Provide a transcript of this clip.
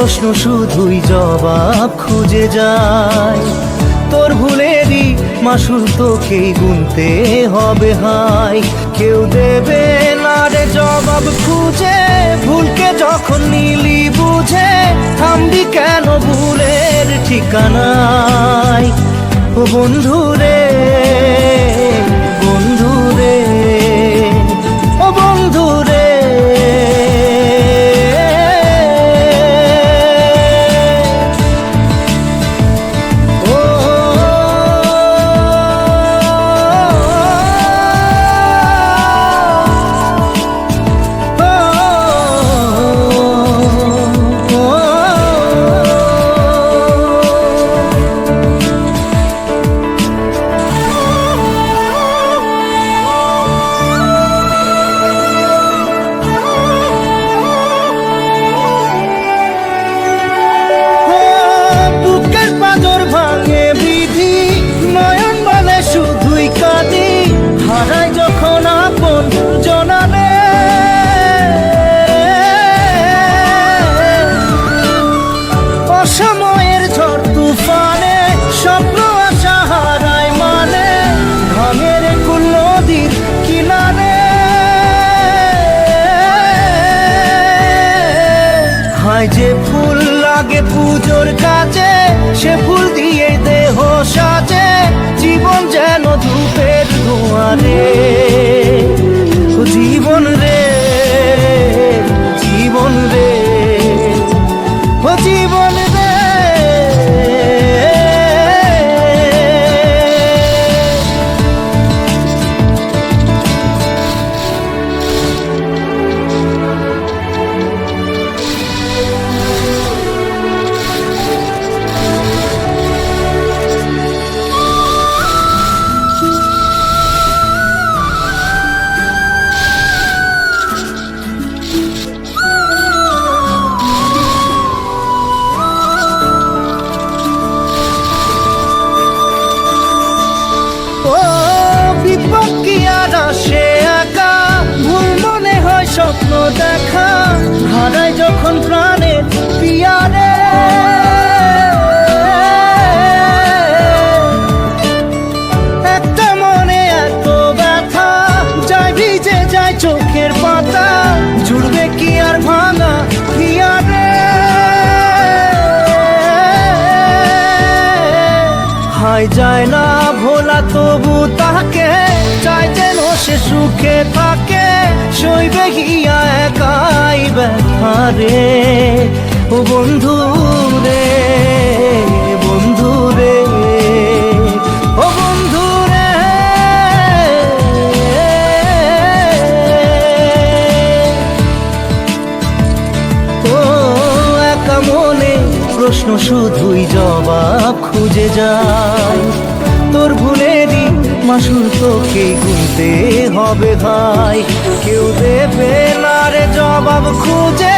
প্রশ্ন শুধুই জবাব খুঁজে যায়। তোর ভুলেরই মাসুল তোকেই গুনতে হবে হাই। কেউ দেবে না রে জবাব খুঁজে, ভুলকে যখন নিলি বুঝে থামবি কেন ভুলের ঠিকানায়। ও বন্ধু রে, বন্ধু রে, ও বন্ধু রে। সময়ের ঝড় তুফানে স্বপ্ন আশা হারায় মানে, ভাঙের কুল নদীর কিনারে। হায় যে ফুল লাগে পুজোর কাছে, সে ফুল দিয়ে দেহ সাজে, জীবন যেন ধূপের দুয়ারে। জীবন রে, জীবন রে, ও জীবন রে। স্বপ্ন দেখা হারায় যখন প্রাণের পিয়ারে, একটা মনে এত ব্যথা যায় ভিজে যায় চোখের পাতা, জুড়বে কি আর ভাঙা পিয়ারে। হায় যায় না ভোলা তবু তাকে চাই যেন সে সুখে থাকে, সইবে গিয়া একাই ব্যথা রে। ও বন্ধু রে, বন্ধু রে, ও বন্ধু রে। ও একা মনে প্রশ্ন শুধুই জবাব খুঁজে যায়। তোর ভুলেরই মাসুল তোকেই গুনতে হবে ভাই। কেউ দেবে না রে জবাব খুঁজে,